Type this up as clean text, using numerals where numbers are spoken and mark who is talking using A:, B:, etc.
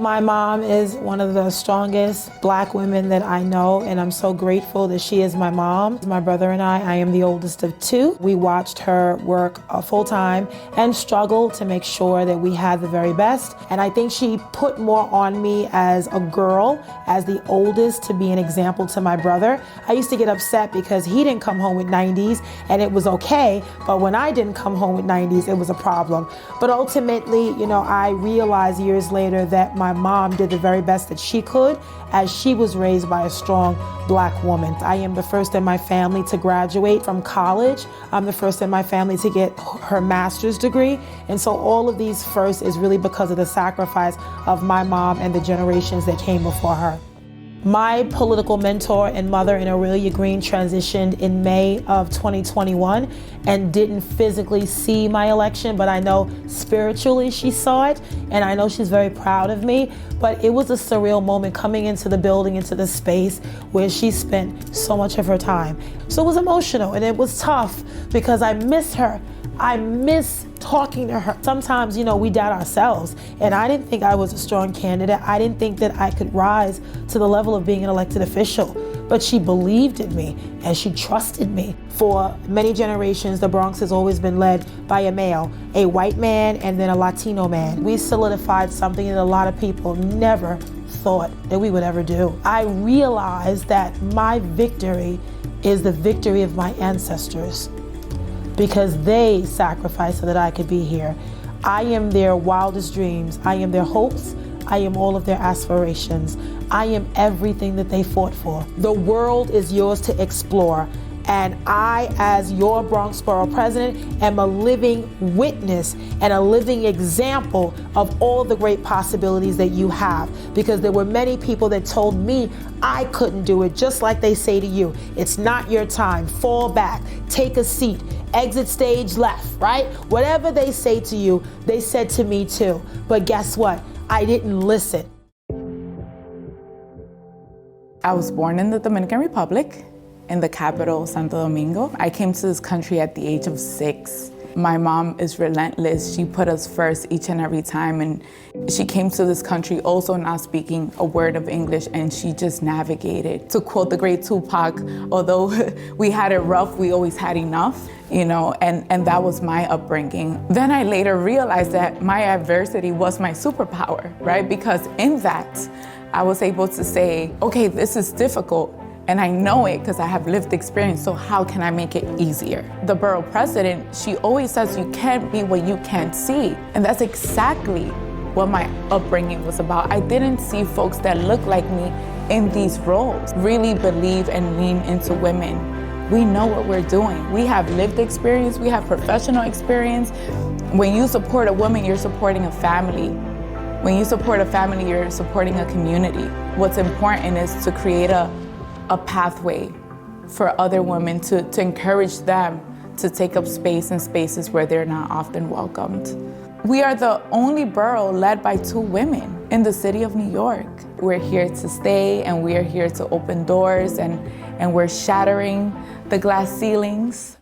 A: My mom is one of the strongest Black women that I know, and I'm so grateful that she is my mom. My brother and I am the oldest of two. We watched her work full-time and struggle to make sure that we had the very best. And I think she put more on me as a girl, as the oldest, to be an example to my brother. I used to get upset because he didn't come home with 90s and it was okay, but when I didn't come home with 90s, it was a problem. But ultimately, I realized years later that my mom did the very best that she could, as she was raised by a strong Black woman. I am the first in my family to graduate from college. I'm the first in my family to get her master's degree. And so all of these firsts is really because of the sacrifice of my mom and the generations that came before her. My political mentor and mother in Aurelia Green transitioned in May of 2021 and didn't physically see my election, but I know spiritually she saw it, and I know she's very proud of me. But it was a surreal moment coming into the building, into the space where she spent so much of her time. So it was emotional and it was tough because I miss her. I miss talking to her. Sometimes, we doubt ourselves, and I didn't think I was a strong candidate. I didn't think that I could rise to the level of being an elected official, but she believed in me and she trusted me. For many generations, the Bronx has always been led by a male, a white man and then a Latino man. We solidified something that a lot of people never thought that we would ever do. I realized that my victory is the victory of my ancestors, because they sacrificed so that I could be here. I am their wildest dreams. I am their hopes. I am all of their aspirations. I am everything that they fought for. The world is yours to explore. And I, as your Bronx Borough president, am a living witness and a living example of all the great possibilities that you have. Because there were many people that told me I couldn't do it, just like they say to you. It's not your time. Fall back. Take a seat. Exit stage left, right? Whatever they say to you, they said to me too. But guess what? I didn't listen.
B: I was born in the Dominican Republic, in the capital, Santo Domingo. I came to this country at the age of 6. My mom is relentless. She put us first each and every time. And she came to this country also not speaking a word of English, and she just navigated. To quote the great Tupac, although we had it rough, we always had enough, and that was my upbringing. Then I later realized that my adversity was my superpower, right? Because in that, I was able to say, okay, this is difficult, and I know it because I have lived experience, so how can I make it easier? The borough president, she always says you can't be what you can't see. And that's exactly what my upbringing was about. I didn't see folks that look like me in these roles. Really believe and lean into women. We know what we're doing. We have lived experience, we have professional experience. When you support a woman, you're supporting a family. When you support a family, you're supporting a community. What's important is to create a pathway for other women to encourage them to take up space in spaces where they're not often welcomed. We are the only borough led by 2 women in the city of New York. We're here to stay, and we're here to open doors, and we're shattering the glass ceilings.